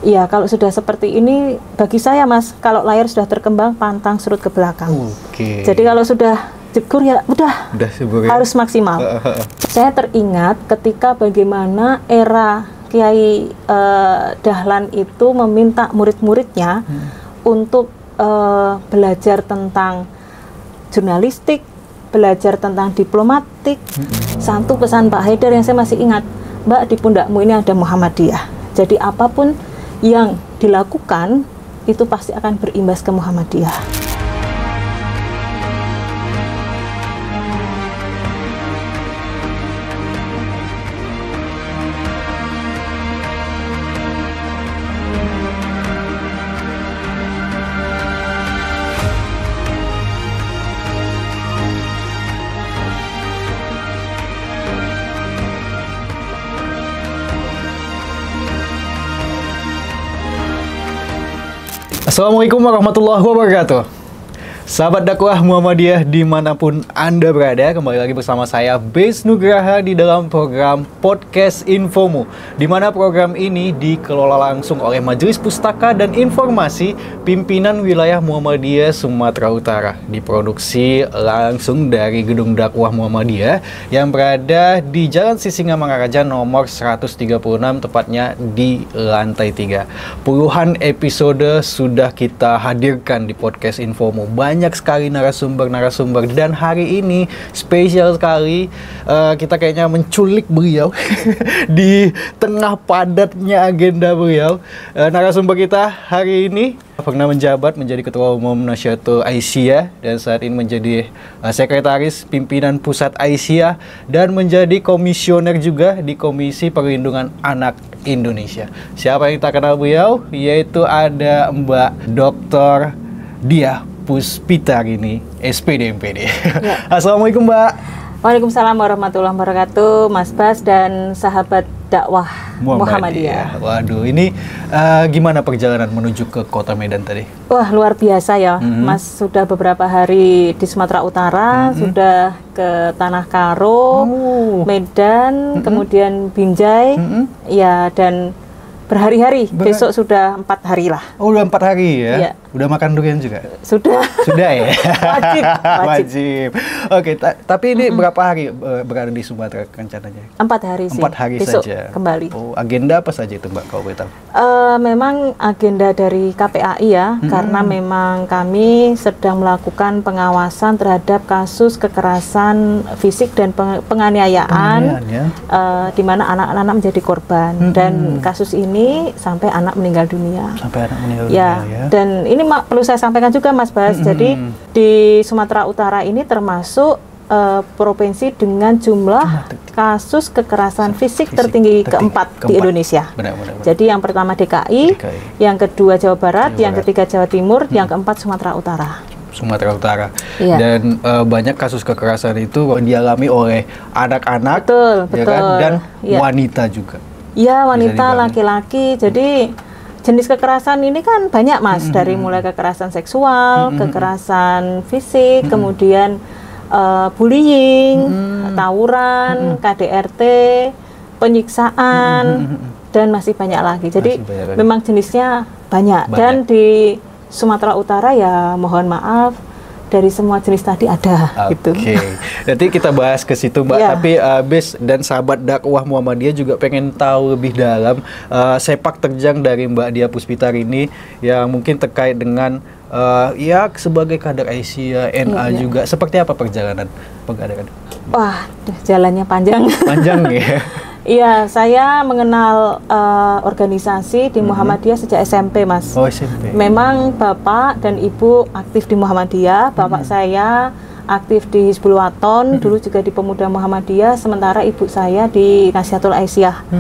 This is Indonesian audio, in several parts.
Iya, kalau sudah seperti ini, bagi saya Mas, kalau layar sudah terkembang, pantang surut ke belakang. Oke. Jadi kalau sudah jegur ya udah subur, ya? Harus maksimal. Saya teringat ketika bagaimana era Kiai Dahlan itu meminta murid-muridnya untuk belajar tentang jurnalistik, belajar tentang diplomatik. Satu pesan Pak Haidar yang saya masih ingat, Mbak, di pundakmu ini ada Muhammadiyah. Jadi apapun yang dilakukan itu pasti akan berimbas ke Muhammadiyah. Assalamualaikum warahmatullahi wabarakatuh. Sahabat dakwah Muhammadiyah dimanapun Anda berada, kembali lagi bersama saya Bes Nugraha di dalam program Podcast Infomu, di mana program ini dikelola langsung oleh Majelis Pustaka dan Informasi Pimpinan Wilayah Muhammadiyah Sumatera Utara, diproduksi langsung dari Gedung Dakwah Muhammadiyah yang berada di Jalan Sisingamangaraja nomor 136, tepatnya di lantai 3. Puluhan episode sudah kita hadirkan di Podcast Infomu. Banyak sekali narasumber dan hari ini spesial sekali, kita kayaknya menculik beliau di tengah padatnya agenda beliau. Narasumber kita hari ini pernah menjabat menjadi Ketua Umum Nahdlatul Aisyah dan saat ini menjadi Sekretaris Pimpinan Pusat Aisyah dan menjadi komisioner juga di Komisi Perlindungan Anak Indonesia. Siapa yang tak kenal beliau? Yaitu ada Mbak Dr. Diah Puspita ini, SPD MPD. Ya. Assalamualaikum Mbak. Waalaikumsalam warahmatullahi wabarakatuh, Mas Bas dan sahabat dakwah Muhammadiyah. Waduh, ini gimana perjalanan menuju ke Kota Medan tadi? Wah, luar biasa ya, Mas. Sudah beberapa hari di Sumatera Utara, sudah ke Tanah Karo, Medan, kemudian Binjai, ya, dan berhari-hari. Besok sudah 4 hari lah. Oh, udah 4 hari ya? Iya. Udah makan durian juga? Sudah. Sudah ya? Wajib. Oke, tapi ini berapa hari berada di Sumatera rencananya? 4 hari sih. 4 hari besok saja. Kembali. Oh, agenda apa saja itu Mbak, kalau boleh tahu? Memang agenda dari KPAI ya, karena memang kami sedang melakukan pengawasan terhadap kasus kekerasan fisik dan penganiayaan, di mana anak-anak menjadi korban. Dan kasus ini sampai anak meninggal dunia. Sampai anak meninggal ya, dunia ya. Dan ini perlu saya sampaikan juga Mas Bas. Jadi di Sumatera Utara ini termasuk provinsi dengan jumlah kasus kekerasan fisik tertinggi keempat di Indonesia. Benar. Jadi yang pertama DKI, yang kedua Jawa Barat, yang ketiga Jawa Timur, yang keempat Sumatera Utara. Sumatera Utara. Iya. Dan banyak kasus kekerasan itu dialami oleh anak-anak, betul. Ya kan? Dan wanita juga. Ya, wanita, laki-laki. Jadi jenis kekerasan ini kan banyak Mas, dari mulai kekerasan seksual, kekerasan fisik, kemudian bullying, tawuran, KDRT, penyiksaan, dan masih banyak lagi. Jadi memang jenisnya banyak. Dan di Sumatera Utara ya mohon maaf, dari semua jenis tadi ada. Oke. Nanti kita bahas ke situ Mbak. Tapi Bes dan sahabat dakwah Muhammadiyah juga pengen tahu lebih dalam sepak terjang dari Mbak Diah Puspita ini yang mungkin terkait dengan ya sebagai kader Aisyah, NA juga. Seperti apa perjalanan pengkaderan? Wah, jalannya panjang. Panjang ya. Iya, saya mengenal organisasi di Muhammadiyah sejak SMP, Mas. Oh, SMP. Memang Bapak dan Ibu aktif di Muhammadiyah. Bapak saya aktif di Hizbul Waton, dulu juga di Pemuda Muhammadiyah, sementara ibu saya di Nahdlatul Aisyah.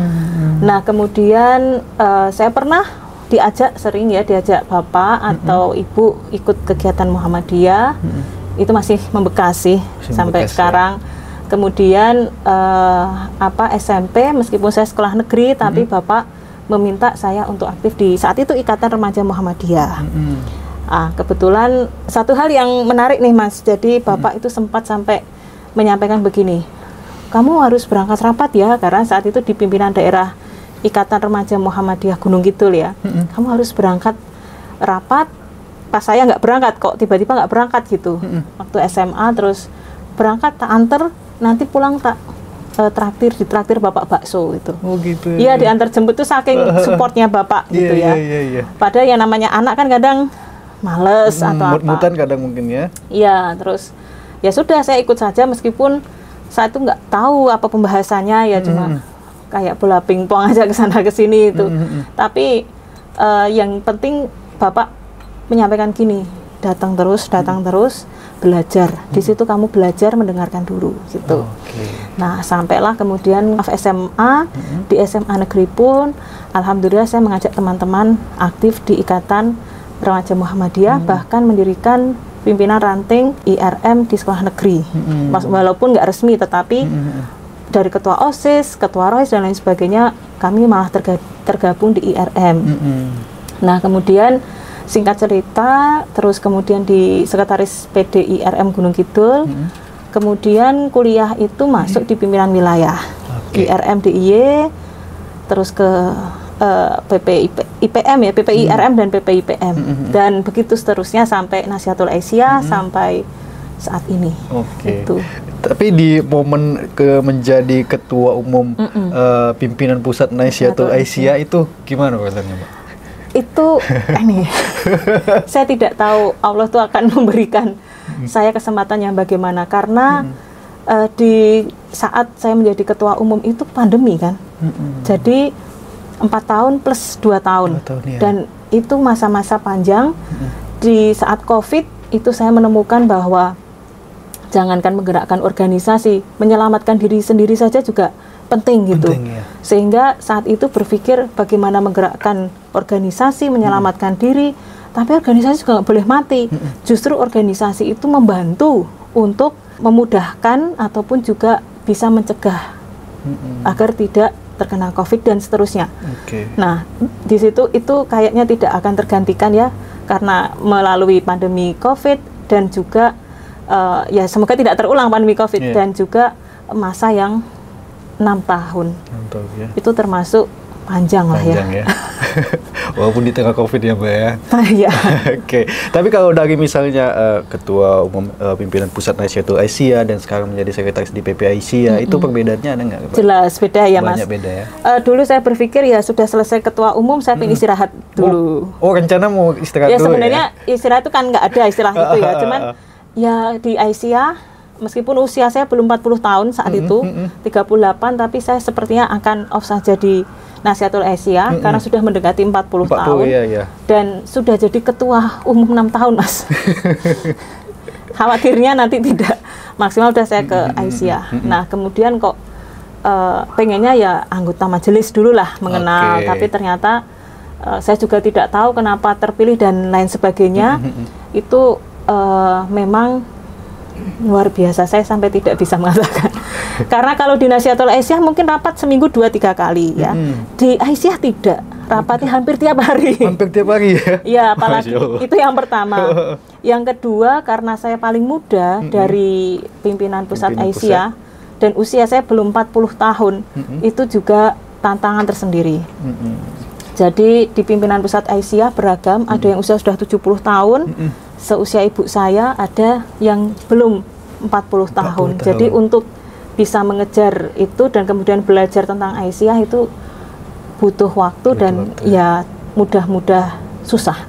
Nah, kemudian saya pernah diajak Bapak atau Ibu ikut kegiatan Muhammadiyah. Itu masih membekas sih sampai sekarang. Kemudian SMP, meskipun saya sekolah negeri, tapi Bapak meminta saya untuk aktif di saat itu Ikatan Remaja Muhammadiyah. Kebetulan satu hal yang menarik nih Mas, jadi Bapak itu sempat sampai menyampaikan begini, kamu harus berangkat rapat ya, karena saat itu di pimpinan daerah Ikatan Remaja Muhammadiyah Gunung Kidul ya, kamu harus berangkat rapat. Pas saya nggak berangkat kok, tiba-tiba nggak berangkat gitu. Waktu SMA terus berangkat tak anter, nanti pulang tak ditraktir bapak bakso itu. Oh gitu. Iya, diantar jemput tuh saking supportnya bapak gitu ya. Padahal yang namanya anak kan kadang males atau apa. Mut-mutan kadang mungkin ya. Iya, terus ya sudah saya ikut saja meskipun saya itu nggak tahu apa pembahasannya ya, cuma kayak bola pingpong aja ke sana ke sini itu. Tapi yang penting bapak menyampaikan gini, datang terus belajar. Di situ kamu belajar mendengarkan dulu gitu. Nah, sampailah kemudian SMA, di SMA negeri pun alhamdulillah saya mengajak teman-teman aktif di Ikatan Remaja Muhammadiyah, bahkan mendirikan pimpinan ranting IRM di sekolah negeri. Walaupun nggak resmi, tetapi dari ketua OSIS, ketua ROIS dan lain sebagainya, kami malah tergabung di IRM. Nah, kemudian singkat cerita, terus kemudian di sekretaris PD IRM Gunung Kidul, kemudian kuliah itu masuk di pimpinan wilayah IRM DIY, terus ke IPM ya, PPIRM dan PPIPM, dan begitu seterusnya sampai Nahdlatul Aisyah sampai saat ini. Itu. Tapi di momen menjadi ketua umum pimpinan pusat Nahdlatul Aisyah itu gimana rasanya, Mbak? Itu ini saya tidak tahu Allah tuh akan memberikan saya kesempatan yang bagaimana, karena di saat saya menjadi ketua umum itu pandemi kan, jadi 4 tahun plus 2 tahun, ya. Dan itu masa-masa panjang. Di saat COVID itu saya menemukan bahwa jangankan menggerakkan organisasi, menyelamatkan diri sendiri saja juga penting gitu. Ya. Sehingga saat itu berpikir bagaimana menggerakkan organisasi, menyelamatkan diri, tapi organisasi juga nggak boleh mati. Justru organisasi itu membantu untuk memudahkan ataupun juga bisa mencegah agar tidak terkena COVID dan seterusnya. Nah, di situ itu kayaknya tidak akan tergantikan ya, karena melalui pandemi COVID dan juga ya semoga tidak terulang pandemi COVID, dan juga masa yang 6 tahun. Ya. Itu termasuk panjang lah ya. Walaupun di tengah COVID ya, Mbak ya. Iya. Tapi kalau dari misalnya ketua umum pimpinan pusat Nahdlatul Aisyah dan sekarang menjadi sekretaris di PP Aisyah, itu perbedaannya ada nggak, Mbak? Jelas beda ya, Mas. Banyak beda ya. Dulu saya berpikir ya sudah selesai ketua umum, saya pengen istirahat dulu. Rencana mau istirahat ya, dulu ya? Sebenarnya istirahat itu kan nggak ada istilah itu ya, cuman ya di Aisyah, meskipun usia saya belum 40 tahun saat itu, 38, tapi saya sepertinya akan off saja di Nahdlatul Aisyah karena sudah mendekati 40 tahun. Iya. Dan sudah jadi ketua umum 6 tahun, Mas. Khawatirnya nanti tidak maksimal, udah saya ke Aisyah. Nah, kemudian kok pengennya ya anggota majelis dulu lah mengenal, tapi ternyata saya juga tidak tahu kenapa terpilih dan lain sebagainya. Itu memang luar biasa, saya sampai tidak bisa mengatakan. Karena kalau di Nahdlatul Aisyah mungkin rapat seminggu 2-3 kali ya. Di Aisyah tidak, rapatnya hampir tiap hari. Hampir tiap hari ya? Ya, apalagi itu yang pertama. Yang kedua, karena saya paling muda dari pimpinan pusat Aisyah, dan usia saya belum 40 tahun, itu juga tantangan tersendiri. Jadi di pimpinan pusat Aisyah beragam, ada yang usia sudah 70 tahun, seusia ibu saya, ada yang belum 40 tahun. Jadi untuk bisa mengejar itu dan kemudian belajar tentang Aisyah itu butuh waktu dan ya mudah-mudah susah.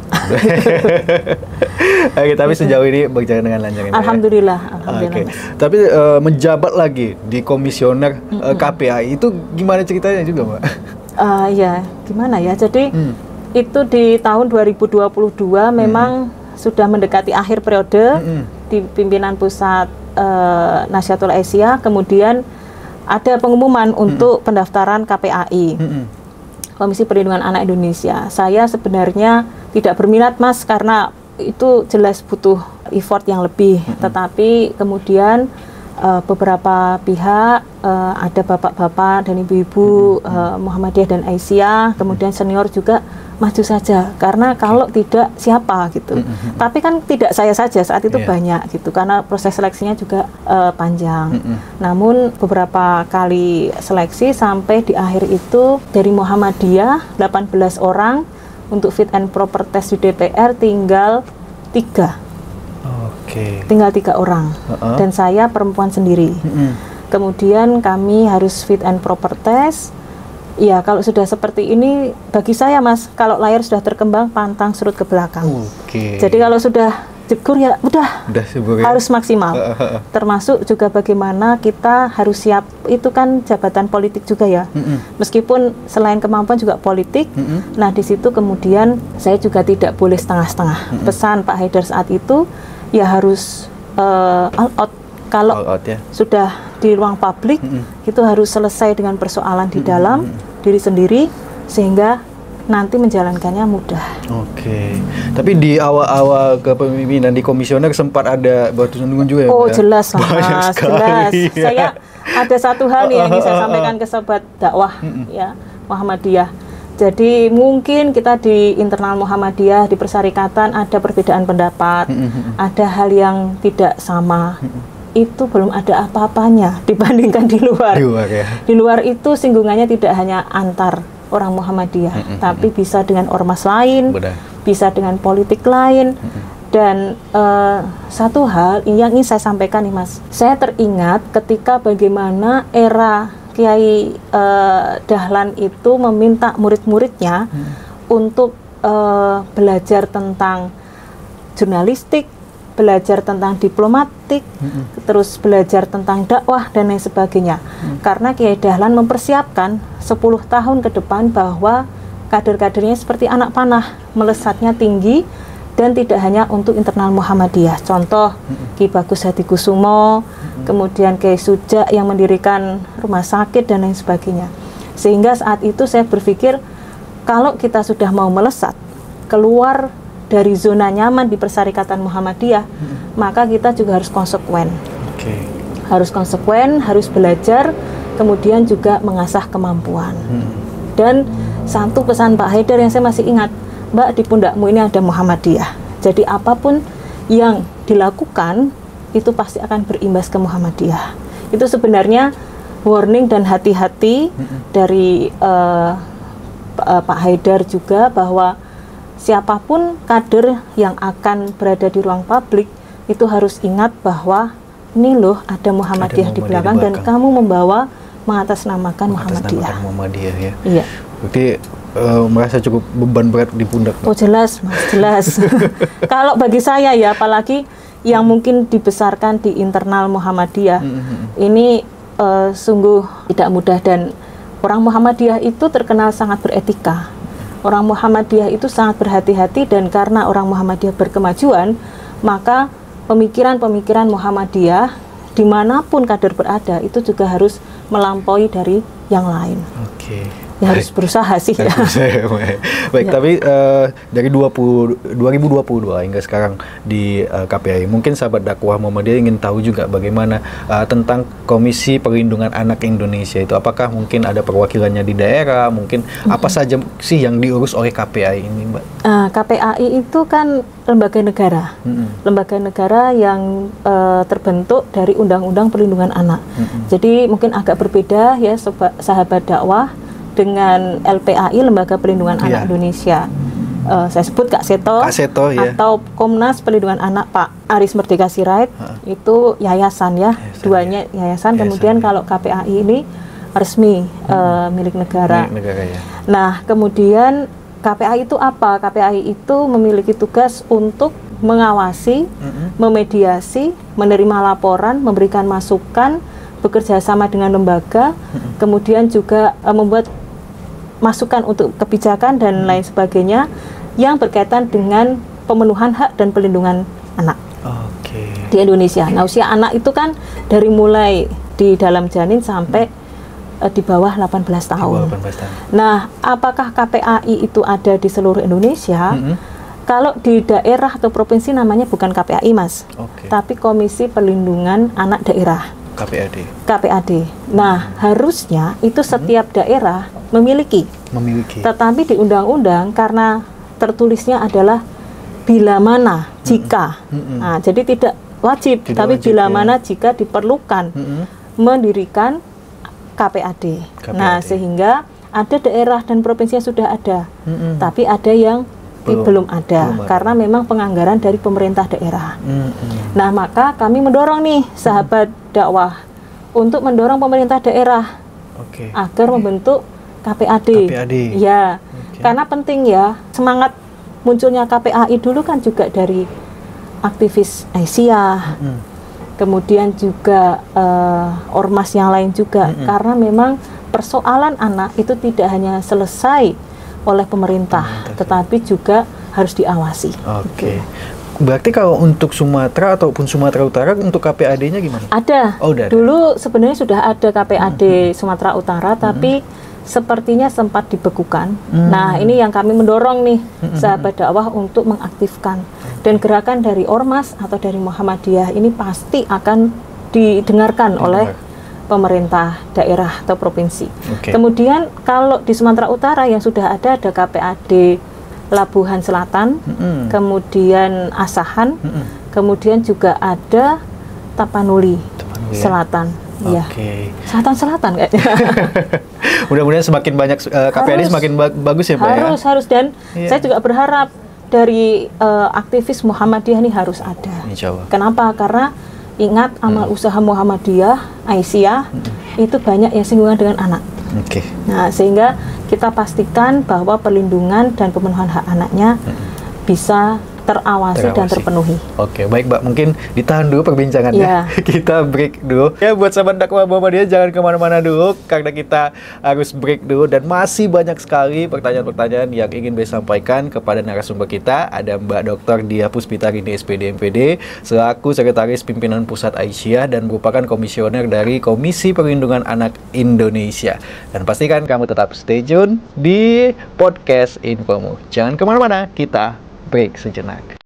Tapi sejauh ini berjalan dengan lancar. Alhamdulillah. Tapi menjabat lagi di komisioner KPAI itu gimana ceritanya juga, Mbak? Ya gimana ya, jadi itu di tahun 2022 memang sudah mendekati akhir periode di pimpinan pusat Nahdlatul Aisyah. Kemudian ada pengumuman untuk pendaftaran KPAI, Komisi Perlindungan Anak Indonesia. Saya sebenarnya tidak berminat, Mas, karena itu jelas butuh effort yang lebih. Tetapi kemudian beberapa pihak, ada bapak-bapak dan ibu-ibu Muhammadiyah dan Aisyah, kemudian senior juga maju saja, karena kalau tidak siapa gitu. Tapi kan tidak saya saja, saat itu banyak gitu, karena proses seleksinya juga panjang. Namun beberapa kali seleksi sampai di akhir itu dari Muhammadiyah 18 orang, untuk fit and proper test di DPR tinggal 3. Tinggal 3 orang, dan saya perempuan sendiri. Kemudian kami harus fit and proper test. Ya, kalau sudah seperti ini, bagi saya Mas, kalau layar sudah terkembang, pantang surut ke belakang. Jadi kalau sudah jegur ya udah harus maksimal. Termasuk juga bagaimana kita harus siap, itu kan jabatan politik juga ya. Meskipun selain kemampuan juga politik. Nah, di situ kemudian saya juga tidak boleh setengah-setengah. Pesan Pak Haidar saat itu ya harus all out. Kalau sudah di ruang publik, itu harus selesai dengan persoalan di dalam diri sendiri, sehingga nanti menjalankannya mudah. Tapi di awal-awal kepemimpinan di komisioner sempat ada batu sandungan juga ya? Jelas Mas, jelas. Saya ada satu hal nih yang ingin saya sampaikan ke sobat dakwah ya Muhammadiyah. Jadi mungkin kita di internal Muhammadiyah, di Persyarikatan ada perbedaan pendapat, ada hal yang tidak sama. Itu belum ada apa-apanya dibandingkan di luar. Di luar itu singgungannya tidak hanya antar orang Muhammadiyah, tapi bisa dengan ormas lain, bisa dengan politik lain. Dan satu hal yang ingin saya sampaikan nih Mas, saya teringat ketika bagaimana era Kiai Dahlan itu meminta murid-muridnya untuk belajar tentang jurnalistik, belajar tentang diplomatik, terus belajar tentang dakwah dan lain sebagainya. Karena Kiai Dahlan mempersiapkan 10 tahun ke depan bahwa kader-kadernya seperti anak panah, melesatnya tinggi, dan tidak hanya untuk internal Muhammadiyah. Contoh Ki Bagus Hadikusumo, kemudian Kiai Suja yang mendirikan rumah sakit dan lain sebagainya. Sehingga saat itu saya berpikir, kalau kita sudah mau melesat keluar dari zona nyaman di Persyarikatan Muhammadiyah, maka kita juga harus konsekuen. Harus konsekuen, harus belajar, kemudian juga mengasah kemampuan. Dan satu pesan Pak Haidar yang saya masih ingat, Mbak, di pundakmu ini ada Muhammadiyah. Jadi apapun yang dilakukan itu pasti akan berimbas ke Muhammadiyah. Itu sebenarnya warning dan hati-hati dari Pak Haidar juga, bahwa siapapun kader yang akan berada di ruang publik itu harus ingat bahwa ini loh ada Muhammadiyah di belakang, dan kamu membawa mengatasnamakan Muhammadiyah. Ya. Iya. Berarti merasa cukup beban berat di pundak. Jelas Mas, jelas. Kalau bagi saya ya, apalagi yang mungkin dibesarkan di internal Muhammadiyah, ini sungguh tidak mudah, dan orang Muhammadiyah itu terkenal sangat beretika. Orang Muhammadiyah itu sangat berhati-hati, dan karena orang Muhammadiyah berkemajuan, maka pemikiran-pemikiran Muhammadiyah dimanapun kader berada itu juga harus melampaui dari yang lain. Ya, harus berusaha sih ya. Baik, tapi dari 2022 hingga sekarang di KPAI, mungkin sahabat dakwah Muhammadiyah ingin tahu juga bagaimana tentang Komisi Perlindungan Anak Indonesia itu. Apakah mungkin ada perwakilannya di daerah? Mungkin apa saja sih yang diurus oleh KPAI ini, Mbak? KPAI itu kan lembaga negara, lembaga negara yang terbentuk dari Undang-Undang Perlindungan Anak. Jadi mungkin agak berbeda ya sahabat dakwah dengan LPAI, Lembaga Perlindungan Anak Indonesia. Saya sebut Kak Seto atau Komnas Perlindungan Anak Pak Aris Merdeka Sirait, itu yayasan ya, duanya yayasan. Kemudian kalau KPAI ini resmi milik negara. Nah, kemudian KPAI itu apa? KPAI itu memiliki tugas untuk mengawasi, memediasi, menerima laporan, memberikan masukan, bekerja sama dengan lembaga, kemudian juga membuat masukan untuk kebijakan dan lain sebagainya yang berkaitan dengan pemenuhan hak dan perlindungan anak di Indonesia. Nah, usia anak itu kan dari mulai di dalam janin sampai di bawah 18 tahun. Nah, apakah KPAI itu ada di seluruh Indonesia? Kalau di daerah atau provinsi namanya bukan KPAI, Mas, tapi Komisi Perlindungan Anak Daerah. KPAD. Nah, harusnya itu setiap daerah memiliki. Tetapi di undang-undang karena tertulisnya adalah bila mana jika. Nah, jadi tidak wajib, tapi bila mana jika diperlukan mendirikan KPAD. Nah, sehingga ada daerah dan provinsi yang sudah ada, tapi ada yang belum ada karena memang penganggaran dari pemerintah daerah. Nah, maka kami mendorong nih sahabat dakwah untuk mendorong pemerintah daerah agar membentuk KPAD. Ya, karena penting ya, semangat munculnya KPAI dulu kan juga dari aktivis Aisyah, kemudian juga ormas yang lain juga, karena memang persoalan anak itu tidak hanya selesai oleh pemerintah, tetapi juga harus diawasi. Gitu. Berarti kalau untuk Sumatera ataupun Sumatera Utara untuk KPAD-nya gimana? Ada. Dulu sebenarnya sudah ada KPAD Sumatera Utara, tapi sepertinya sempat dibekukan. Nah, ini yang kami mendorong nih sahabat dakwah untuk mengaktifkan. Dan gerakan dari Ormas atau dari Muhammadiyah ini pasti akan didengarkan oleh pemerintah daerah atau provinsi. Kemudian kalau di Sumatera Utara yang sudah ada KPAD Labuhan Selatan, kemudian Asahan, kemudian juga ada Tapanuli Selatan. Ya. Selatan kayaknya. Mudah-mudahan semakin banyak KPAD semakin bagus ya, Pak. Harus dan saya juga berharap dari aktivis Muhammadiyah ini harus ada. Insya Allah. Kenapa? Karena ingat amal usaha Muhammadiyah, Aisyah itu banyak yang singgungan dengan anak. Nah, sehingga kita pastikan bahwa perlindungan dan pemenuhan hak anaknya bisa terawasi dan terpenuhi. Baik Mbak, mungkin ditahan dulu perbincangannya. Kita break dulu. Ya, buat sahabat dakwah Muhammadiyah jangan kemana-mana dulu, karena kita harus break dulu dan masih banyak sekali pertanyaan-pertanyaan yang ingin saya sampaikan kepada narasumber kita. Ada Mbak Dr. Diah Puspitarini SPD MPD selaku Sekretaris Pimpinan Pusat Aisyah dan merupakan komisioner dari Komisi Perlindungan Anak Indonesia. Dan pastikan kamu tetap stay tune di podcast Infomu. Jangan kemana-mana, kita break sejenak.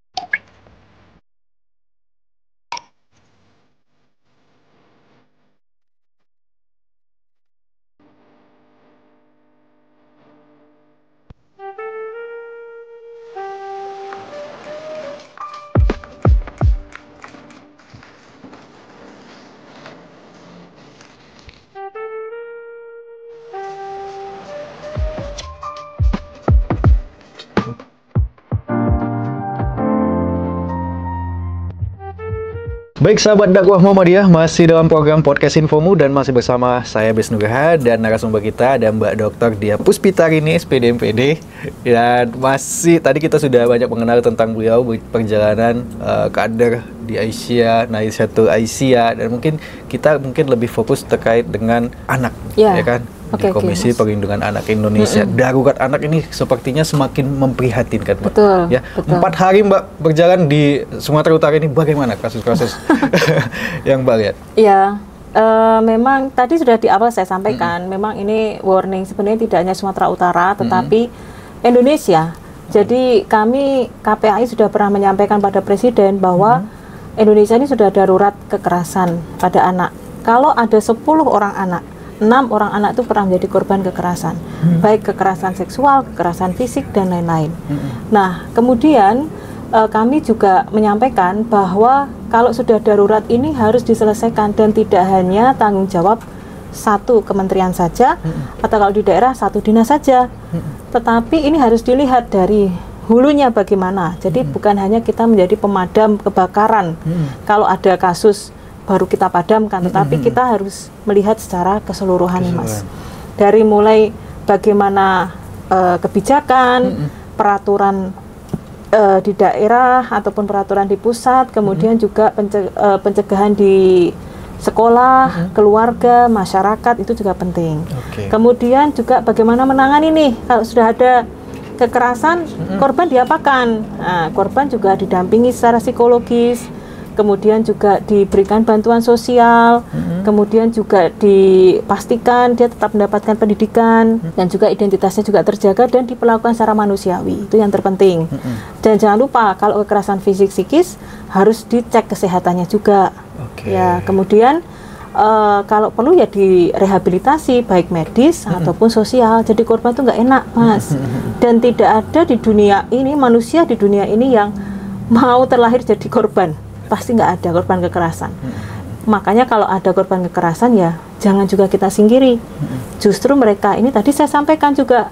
Baik sahabat dakwah Muhammadiyah, masih dalam program podcast Infomu dan masih bersama saya Bes Nugraha dan narasumber kita ada Mbak Dr. Diah Puspitarini SPD MPD. Dan masih tadi kita sudah banyak mengenal tentang beliau, perjalanan kader di Aisyah, Nahdlatul Aisyah, dan mungkin kita lebih fokus terkait dengan anak, ya kan? Di Komisi Perlindungan Anak Indonesia. Darurat anak ini sepertinya semakin memprihatinkan, Mbak. Betul. 4 hari Mbak berjalan di Sumatera Utara ini, bagaimana kasus-kasus yang Mbak lihat? Ya, memang tadi sudah di awal saya sampaikan, memang ini warning sebenarnya tidak hanya Sumatera Utara, tetapi Indonesia. Jadi kami KPAI sudah pernah menyampaikan pada Presiden bahwa Indonesia ini sudah darurat kekerasan pada anak. Kalau ada 10 orang anak, 6 orang anak itu pernah menjadi korban kekerasan, baik kekerasan seksual, kekerasan fisik, dan lain-lain. Nah, kemudian kami juga menyampaikan bahwa kalau sudah darurat ini harus diselesaikan dan tidak hanya tanggung jawab satu kementerian saja, atau kalau di daerah satu dinas saja, tetapi ini harus dilihat dari hulunya bagaimana. Jadi bukan hanya kita menjadi pemadam kebakaran, kalau ada kasus baru kita padamkan, tetapi kita harus melihat secara keseluruhan, Mas. Dari mulai bagaimana kebijakan, peraturan di daerah ataupun peraturan di pusat, kemudian juga pencegahan di sekolah, keluarga, masyarakat itu juga penting. Kemudian juga bagaimana menangani nih kalau sudah ada kekerasan, korban diapakan? Nah, korban juga didampingi secara psikologis, kemudian juga diberikan bantuan sosial, kemudian juga dipastikan dia tetap mendapatkan pendidikan, dan juga identitasnya juga terjaga dan diperlakukan secara manusiawi. Itu yang terpenting. Dan jangan lupa kalau kekerasan fisik psikis harus dicek kesehatannya juga. Ya, kemudian kalau perlu ya direhabilitasi baik medis ataupun sosial. Jadi korban itu nggak enak, Mas. Dan tidak ada di dunia ini, manusia di dunia ini yang mau terlahir jadi korban. Pasti nggak ada korban kekerasan. Makanya kalau ada korban kekerasan ya jangan juga kita singkiri. Justru mereka ini tadi saya sampaikan juga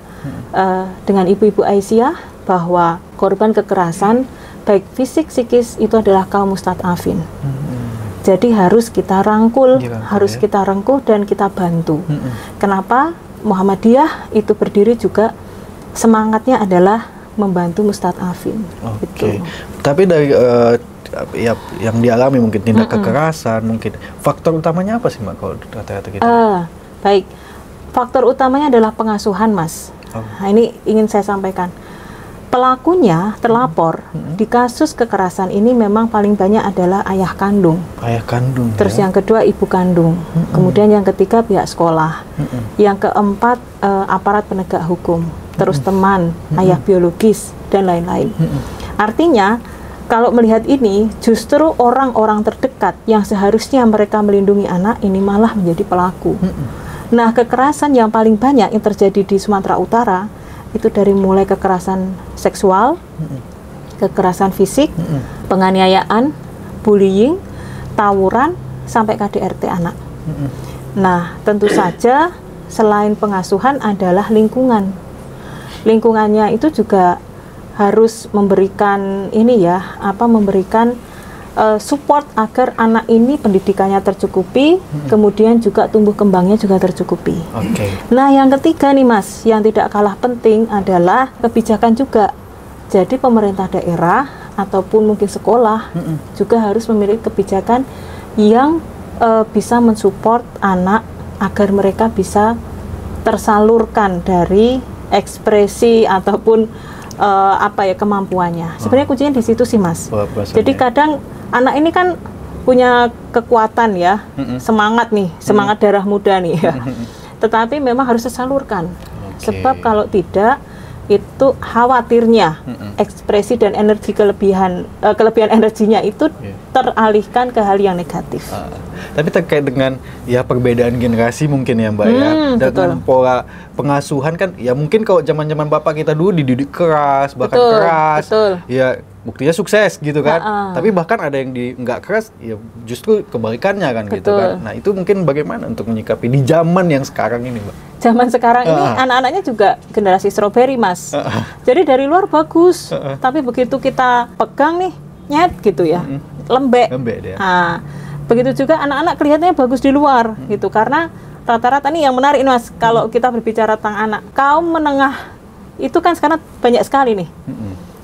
dengan Ibu-Ibu Aisyah bahwa korban kekerasan baik fisik psikis itu adalah kaum mustad'afin. Jadi harus kita rangkul, kita rengkuh dan kita bantu. Kenapa? Muhammadiyah itu berdiri juga semangatnya adalah membantu mustad'afin. Gitu. Tapi dari yang dialami mungkin tindak kekerasan, mungkin faktor utamanya apa sih Mbak kalau kata-kata gitu? Baik, faktor utamanya adalah pengasuhan, Mas. Nah, ini ingin saya sampaikan. Pelakunya terlapor di kasus kekerasan ini memang paling banyak adalah ayah kandung. Ayah kandung. Terus yang kedua ibu kandung. Kemudian yang ketiga pihak sekolah. Yang keempat aparat penegak hukum. Terus teman, ayah biologis dan lain-lain. Artinya kalau melihat ini justru orang-orang terdekat yang seharusnya mereka melindungi anak ini malah menjadi pelaku. Nah, kekerasan yang paling banyak yang terjadi di Sumatera Utara itu dari mulai kekerasan seksual, kekerasan fisik, penganiayaan, bullying, tawuran, sampai KDRT anak. Nah, tentu saja selain pengasuhan adalah lingkungan. Lingkungannya itu juga harus memberikan memberikan support agar anak ini pendidikannya tercukupi, kemudian juga tumbuh kembangnya juga tercukupi. Nah, yang ketiga nih Mas, yang tidak kalah penting adalah kebijakan juga. Jadi pemerintah daerah ataupun mungkin sekolah juga harus memiliki kebijakan yang bisa mensupport anak agar mereka bisa tersalurkan dari ekspresi ataupun kemampuannya. Sebenarnya kuncinya di situ sih Mas. Jadi kadang anak ini kan punya kekuatan ya, semangat darah muda nih ya. Tetapi memang harus disalurkan. Sebab kalau tidak itu khawatirnya ekspresi dan energi kelebihan energinya itu teralihkan ke hal yang negatif. Tapi terkait dengan ya perbedaan generasi mungkin ya Mbak ya, dengan pola pengasuhan kan ya mungkin kalau zaman-zaman bapak kita dulu dididik keras, bahkan keras, ya buktinya sukses gitu kan. Tapi bahkan ada yang nggak keras, ya justru kebalikannya kan gitu kan. Nah itu mungkin bagaimana untuk menyikapi di zaman yang sekarang ini Mbak? Zaman sekarang ini anak-anaknya juga generasi strawberry Mas. Jadi dari luar bagus, tapi begitu kita pegang nih, nyet gitu ya, lembek. Nah, begitu juga anak-anak kelihatannya bagus di luar gitu, karena rata-rata nih yang menarik Mas, kalau kita berbicara tentang anak, kaum menengah itu kan sekarang banyak sekali nih,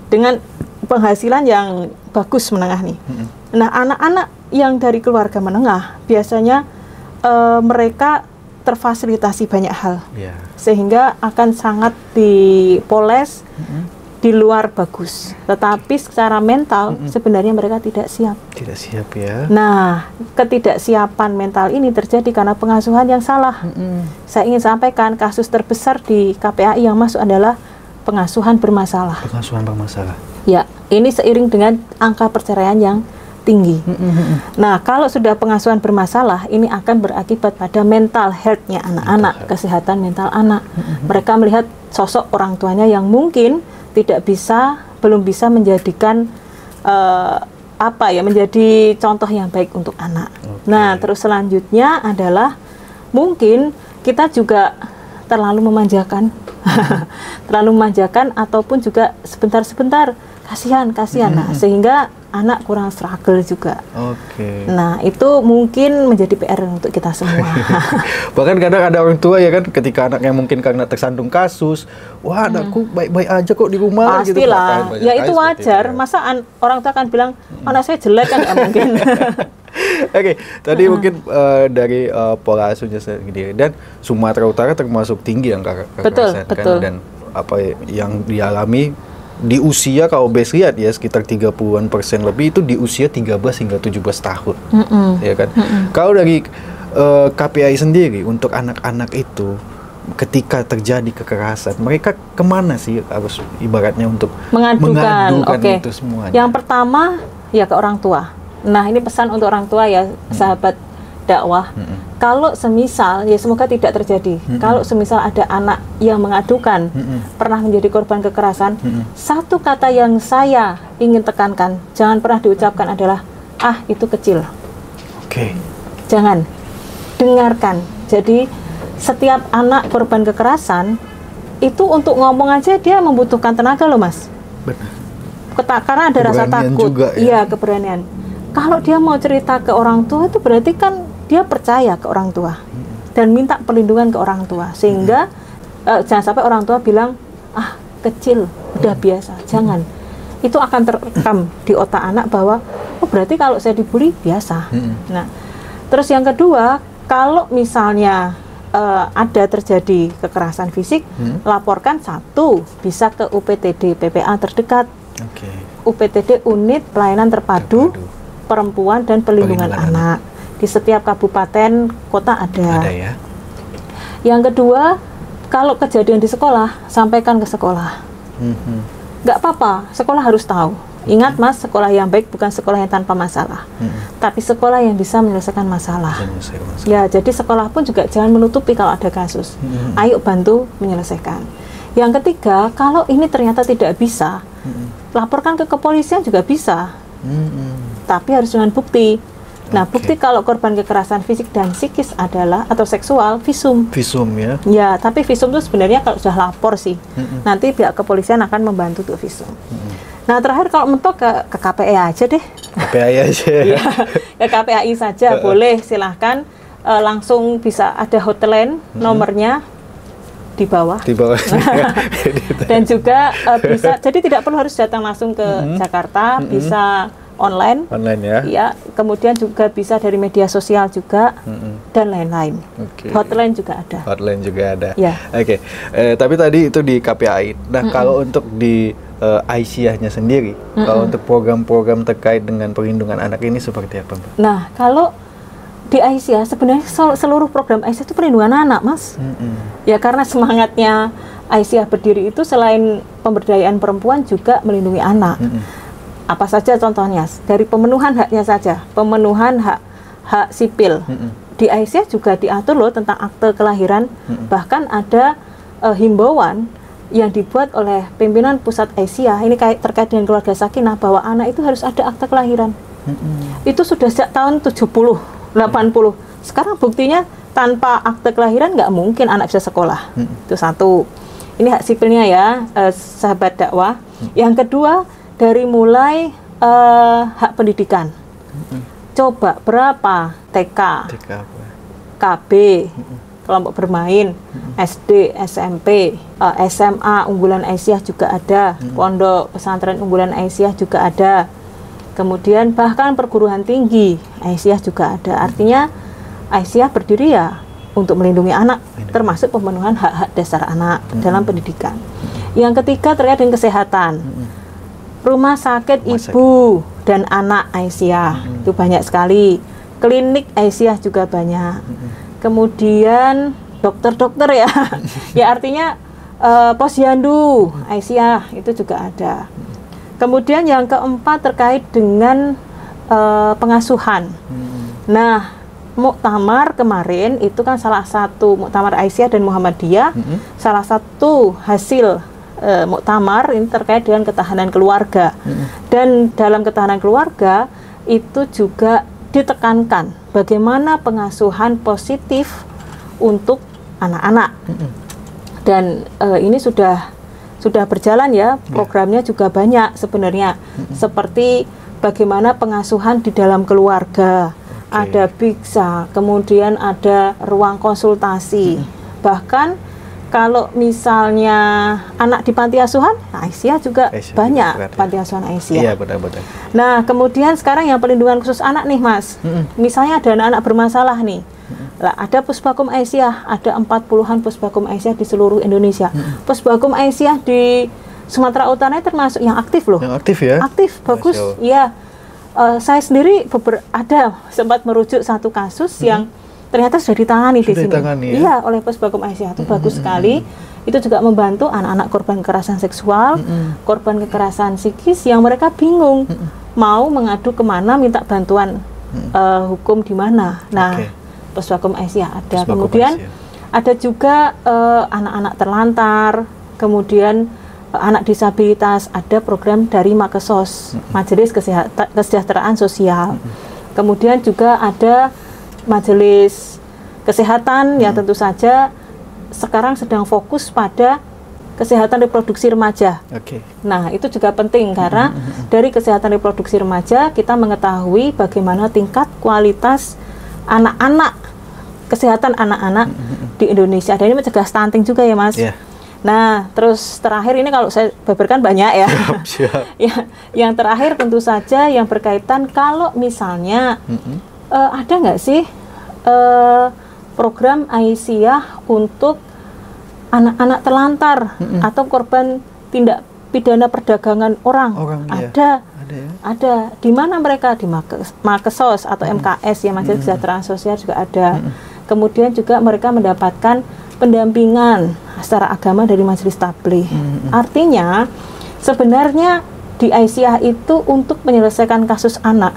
dengan penghasilan yang bagus menengah nih. Nah, anak-anak yang dari keluarga menengah biasanya mereka terfasilitasi banyak hal, sehingga akan sangat dipoles di luar bagus, tetapi secara mental sebenarnya mereka tidak siap. Tidak siap ya. Nah, ketidaksiapan mental ini terjadi karena pengasuhan yang salah. Saya ingin sampaikan kasus terbesar di KPAI yang masuk adalah pengasuhan bermasalah. Pengasuhan bermasalah. Ya, ini seiring dengan angka perceraian yang tinggi. Nah, kalau sudah pengasuhan bermasalah, ini akan berakibat pada mental health-nya anak-anak, kesehatan mental anak. Mereka melihat sosok orang tuanya yang mungkin belum bisa menjadikan menjadi contoh yang baik untuk anak. Nah, terus selanjutnya adalah mungkin kita juga terlalu memanjakan, ataupun juga sebentar-sebentar kasihan, nah, sehingga anak kurang struggle juga. Nah, itu mungkin menjadi PR untuk kita semua. Bahkan kadang ada orang tua ya kan, ketika anaknya mungkin karena tersandung kasus, wah anakku baik-baik aja kok di rumah. Pastilah, gitu, ya itu wajar. Masa orang tua akan bilang anak saya jelek kan, nggak mungkin. Tadi mungkin dari pola asuhnya sendiri, dan Sumatera Utara termasuk tinggi angka kekerasan kan, dan apa yang dialami di usia, kalau Bes lihat ya sekitar 30% lebih itu di usia 13 hingga 17 tahun. Ya kan? Kalau dari KPAI sendiri untuk anak-anak itu ketika terjadi kekerasan, mereka kemana sih harus ibaratnya untuk mengadukan itu semuanya? Yang pertama ya ke orang tua. Nah, ini pesan untuk orang tua ya, sahabat dakwah, kalau semisal, ya semoga tidak terjadi, kalau semisal ada anak yang mengadukan pernah menjadi korban kekerasan, satu kata yang saya ingin tekankan, jangan pernah diucapkan adalah, ah itu kecil. Jangan, dengarkan. Jadi setiap anak korban kekerasan, itu untuk ngomong aja dia membutuhkan tenaga loh Mas. Benar. Karena ada rasa takut, juga, ya? Iya keberanian. Kalau dia mau cerita ke orang tua itu berarti kan dia percaya ke orang tua dan minta perlindungan ke orang tua, sehingga jangan sampai orang tua bilang ah kecil udah biasa. Jangan, itu akan terekam di otak anak bahwa oh berarti kalau saya dibully biasa. Nah terus yang kedua, kalau misalnya ada terjadi kekerasan fisik, laporkan satu bisa ke UPTD PPA terdekat. UPTD Unit Pelayanan Terpadu Perempuan dan Perlindungan Anak. Di setiap kabupaten kota ada ya. Yang kedua, kalau kejadian di sekolah, sampaikan ke sekolah. Nggak apa-apa, sekolah harus tahu. Ingat Mas, sekolah yang baik bukan sekolah yang tanpa masalah, tapi sekolah yang bisa menyelesaikan masalah. Ya, jadi sekolah pun juga jangan menutupi kalau ada kasus. Ayo bantu menyelesaikan. Yang ketiga, kalau ini ternyata tidak bisa, laporkan ke kepolisian juga bisa, tapi harus dengan bukti. Nah, bukti kalau korban kekerasan fisik dan psikis adalah atau seksual, visum. Visum ya? Ya, tapi visum itu sebenarnya kalau sudah lapor sih, nanti pihak kepolisian akan membantu untuk visum. Nah, terakhir kalau mentok ke KPI aja deh. KPI aja. Ya, ke KPI saja boleh, silahkan langsung bisa ada hotline nomornya. Di bawah. Dan juga bisa, jadi tidak perlu harus datang langsung ke Jakarta, bisa online ya. Ya, kemudian juga bisa dari media sosial juga dan lain-lain. Hotline juga ada. Ya. Tapi tadi itu di KPAI. Nah, kalau untuk di Aisyahnya sendiri, kalau untuk program-program terkait dengan perlindungan anak ini seperti apa, Mbak? Nah, kalau di Aisyah sebenarnya seluruh program Aisyah itu perlindungan anak, Mas. Ya karena semangatnya Aisyah berdiri itu selain pemberdayaan perempuan juga melindungi anak. Apa saja contohnya? Dari pemenuhan haknya saja, pemenuhan hak sipil. Di Aisyah juga diatur loh tentang akte kelahiran. Bahkan ada himbauan yang dibuat oleh pimpinan pusat Aisyah ini terkait dengan keluarga sakinah bahwa anak itu harus ada akte kelahiran. Itu sudah sejak tahun 70. 80. Sekarang buktinya tanpa akte kelahiran nggak mungkin anak bisa sekolah. Itu satu. Ini hak sipilnya ya, sahabat dakwah. Yang kedua, dari mulai hak pendidikan. Coba berapa TK, KB, kelompok bermain, SD, SMP, SMA unggulan Aisyah juga ada, pondok pesantren unggulan Aisyah juga ada. Kemudian bahkan perguruan tinggi Aisyah juga ada. Artinya Aisyah berdiri ya untuk melindungi anak, termasuk pemenuhan hak-hak dasar anak dalam pendidikan. Yang ketiga terkait dengan kesehatan. Rumah sakit ibu dan anak Aisyah itu banyak sekali. Klinik Aisyah juga banyak. Kemudian dokter-dokter ya. Ya artinya posyandu Aisyah itu juga ada. Kemudian yang keempat terkait dengan pengasuhan. Nah, muktamar kemarin itu kan salah satu muktamar Aisyah dan Muhammadiyah, salah satu hasil muktamar ini terkait dengan ketahanan keluarga. Dan dalam ketahanan keluarga itu juga ditekankan bagaimana pengasuhan positif untuk anak-anak. Dan ini sudah berjalan ya, programnya juga banyak sebenarnya, seperti bagaimana pengasuhan di dalam keluarga, ada biksa, kemudian ada ruang konsultasi, bahkan kalau misalnya anak di panti asuhan, Aisyah juga banyak panti asuhan Aisyah. Iya, benar-benar. Nah, kemudian sekarang yang perlindungan khusus anak nih Mas, misalnya ada anak-anak bermasalah nih, lah ada Pusbakum Aisyah, ada 40-an Pusbakum Aisyah di seluruh Indonesia. Pusbakum Aisyah di Sumatera Utara termasuk yang aktif loh. Yang aktif ya? Aktif, bagus. Iya. Saya sendiri sempat merujuk satu kasus yang ternyata sudah ditangani di sini. Ya? Iya, oleh Pusbakum Aisyah itu bagus sekali. Itu juga membantu anak-anak korban kekerasan seksual, korban kekerasan psikis yang mereka bingung mau mengadu kemana, minta bantuan hukum di mana. Nah, Puspakom Aisyah ada. Puspakom Kemudian Aisyah. ada juga anak-anak terlantar, kemudian anak disabilitas, ada program dari Makesos, Majelis Kesejahteraan Sosial. Kemudian juga ada Majelis Kesehatan, ya tentu saja sekarang sedang fokus pada kesehatan reproduksi remaja. Nah, itu juga penting karena dari kesehatan reproduksi remaja kita mengetahui bagaimana tingkat kualitas anak-anak, kesehatan anak-anak di Indonesia. Dan ini mencegah stunting juga ya, Mas. Nah, terus terakhir ini kalau saya beberkan banyak ya. Ya, yang terakhir tentu saja yang berkaitan kalau misalnya ada nggak sih program Aisyah untuk anak-anak terlantar atau korban tindak pidana perdagangan orang. Ada. Ada. Di mana mereka? Di Makesos atau MKS ya, Majelis Kesejahteraan Sosial juga ada. Kemudian juga mereka mendapatkan pendampingan secara agama dari Majelis Tabligh. Artinya sebenarnya di Aisyah itu untuk menyelesaikan kasus anak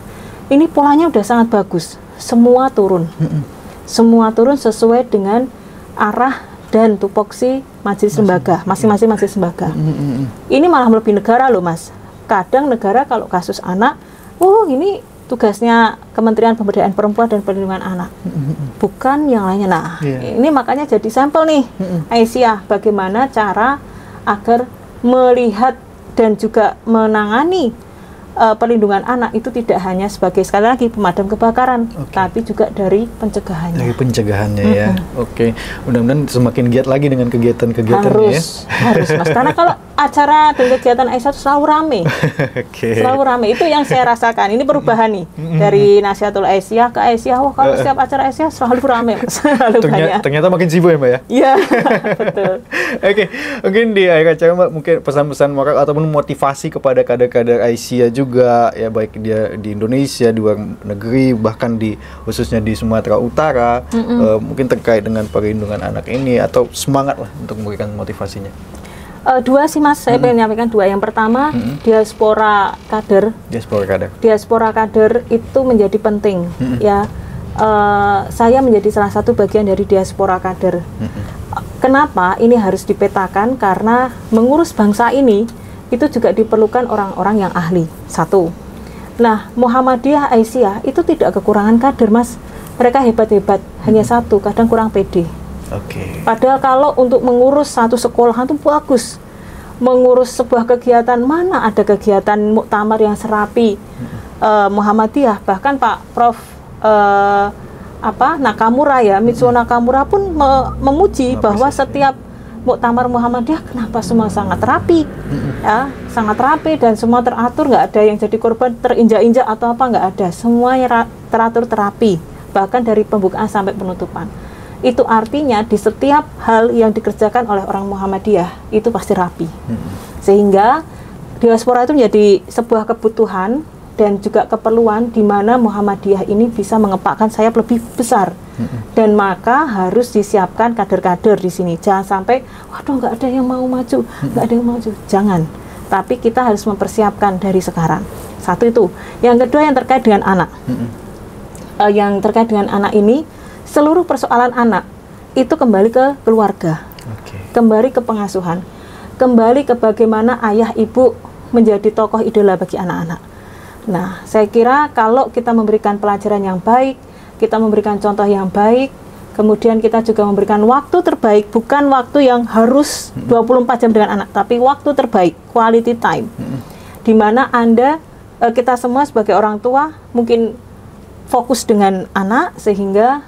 ini polanya udah sangat bagus. Semua turun. Semua turun sesuai dengan arah dan tupoksi majelis lembaga, masing-masing majelis lembaga. Ini malah melebihi negara loh, Mas. Kadang negara kalau kasus anak, ini tugasnya Kementerian Pemberdayaan Perempuan dan Perlindungan Anak, bukan yang lainnya. Nah, ini makanya jadi sampel nih, Aisyah, bagaimana cara agar melihat dan juga menangani perlindungan anak itu tidak hanya sebagai sekali lagi pemadam kebakaran, tapi juga dari pencegahannya. Dari pencegahannya ya. Mudah-mudahan semakin giat lagi dengan kegiatan-kegiatannya harus Mas, karena kalau acara dan kegiatan Aisyah itu selalu rame. Selalu rame, itu yang saya rasakan. Ini perubahan nih dari Nasihatul Aisyah ke Aisyah. Wah, kalau setiap acara Aisyah selalu rame, Mas. Ternyata makin sibuk ya, Mbak ya? Iya, betul. Mungkin di akhir acara Mbak, mungkin pesan-pesan moral ataupun motivasi kepada kader-kader Aisyah juga ya, baik dia di Indonesia, di luar negeri, bahkan khususnya di Sumatera Utara, mungkin terkait dengan perlindungan anak ini, atau semangat lah untuk memberikan motivasinya. Dua sih, Mas, saya pengen menyampaikan dua. Yang pertama, diaspora kader itu menjadi penting ya. Saya menjadi salah satu bagian dari diaspora kader. Kenapa ini harus dipetakan? Karena mengurus bangsa ini itu juga diperlukan orang-orang yang ahli. Satu. Nah, Muhammadiyah Aisyah itu tidak kekurangan kader, Mas. Mereka hebat-hebat, hanya satu, kadang kurang pede. Padahal kalau untuk mengurus satu sekolah itu bagus. Mengurus sebuah kegiatan, mana ada kegiatan muktamar yang serapi Muhammadiyah. Bahkan Pak Prof Nakamura ya, Mitsuo Nakamura pun memuji bahwa setiap muktamar Muhammadiyah kenapa semua sangat rapi, ya, sangat rapi dan semua teratur, nggak ada yang jadi korban terinjak-injak atau apa, nggak ada, semuanya teratur terapi, bahkan dari pembukaan sampai penutupan. Itu artinya di setiap hal yang dikerjakan oleh orang Muhammadiyah itu pasti rapi, sehingga diaspora itu menjadi sebuah kebutuhan dan juga keperluan di mana Muhammadiyah ini bisa mengepakkan sayap lebih besar. Dan maka harus disiapkan kader-kader di sini. Jangan sampai, waduh nggak ada yang mau maju, nggak ada yang maju. Jangan. Tapi kita harus mempersiapkan dari sekarang. Satu itu. Yang kedua yang terkait dengan anak. Yang terkait dengan anak ini, seluruh persoalan anak itu kembali ke keluarga, kembali ke pengasuhan, kembali ke bagaimana ayah ibu menjadi tokoh idola bagi anak-anak. Nah, saya kira kalau kita memberikan pelajaran yang baik, kita memberikan contoh yang baik, kemudian kita juga memberikan waktu terbaik, bukan waktu yang harus 24 jam dengan anak, tapi waktu terbaik, quality time, di mana kita semua sebagai orang tua mungkin fokus dengan anak, sehingga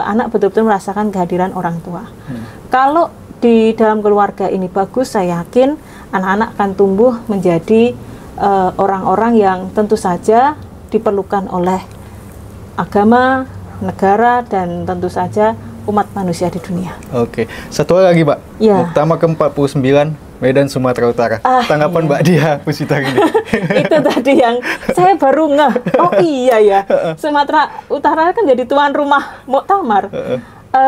anak betul-betul merasakan kehadiran orang tua. Kalau di dalam keluarga ini bagus, saya yakin anak-anak akan tumbuh menjadi orang-orang yang tentu saja diperlukan oleh agama, negara, dan tentu saja umat manusia di dunia. Satu lagi, Mbak. Muktamar ke-49 Medan, Sumatera Utara. Tanggapan Mbak Diah Puspita ini. Itu tadi yang saya baru ngeh. Oh iya ya, Sumatera Utara kan jadi tuan rumah muktamar.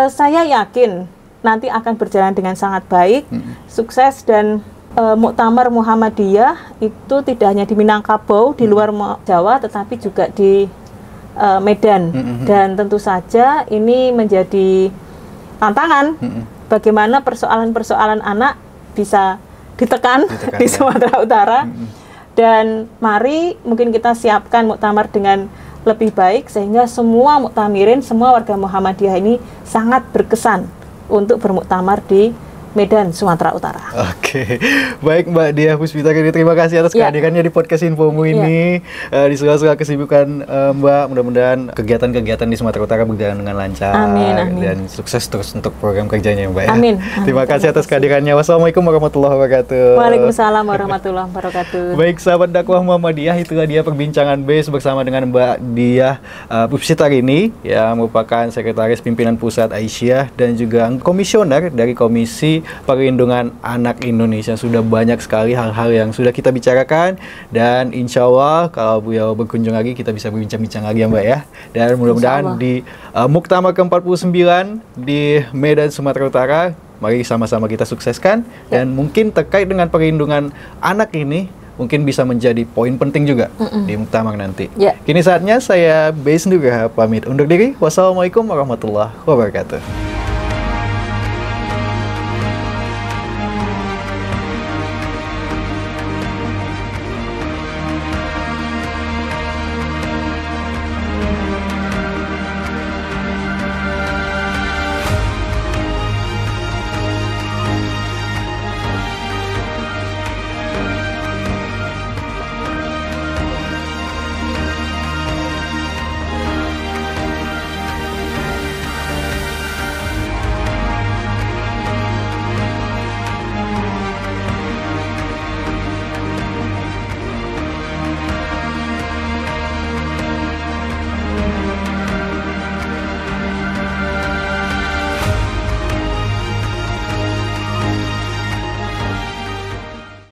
Saya yakin nanti akan berjalan dengan sangat baik, sukses, dan muktamar Muhammadiyah itu tidak hanya di Minangkabau, di luar Jawa, tetapi juga di Medan. Dan tentu saja ini menjadi tantangan bagaimana persoalan-persoalan anak bisa ditekan di Sumatera Utara. Dan mari mungkin kita siapkan muktamar dengan lebih baik sehingga semua muktamirin, semua warga Muhammadiyah ini sangat berkesan untuk bermuktamar di Medan, Sumatera Utara. Oke, baik Mbak Diah Puspitarini, terima kasih atas kehadirannya di podcast Infomu ini. Di sela-sela kesibukan Mbak, mudah-mudahan kegiatan-kegiatan di Sumatera Utara berjalan dengan lancar. Amin. Dan sukses terus untuk program kerjanya Mbak ya. Amin. Terima kasih atas kehadirannya. Wassalamualaikum warahmatullahi wabarakatuh. Waalaikumsalam warahmatullahi wabarakatuh. Baik sahabat dakwah Muhammadiyah, itulah dia perbincangan BES bersama dengan Mbak Diah Puspitarini yang merupakan Sekretaris Pimpinan Pusat Aisyah dan juga Komisioner dari Komisi Perlindungan Anak Indonesia. Sudah banyak sekali hal-hal yang sudah kita bicarakan dan insya Allah kalau beliau berkunjung lagi kita bisa berbincang-bincang lagi ya Mbak ya. Dan mudah-mudahan di Muktamar ke-49 di Medan, Sumatera Utara, mari sama-sama kita sukseskan. Dan mungkin terkait dengan perlindungan anak ini mungkin bisa menjadi poin penting juga di Muktamar nanti. Kini saatnya saya BES Nugraha pamit undur diri. Wassalamualaikum warahmatullahi wabarakatuh.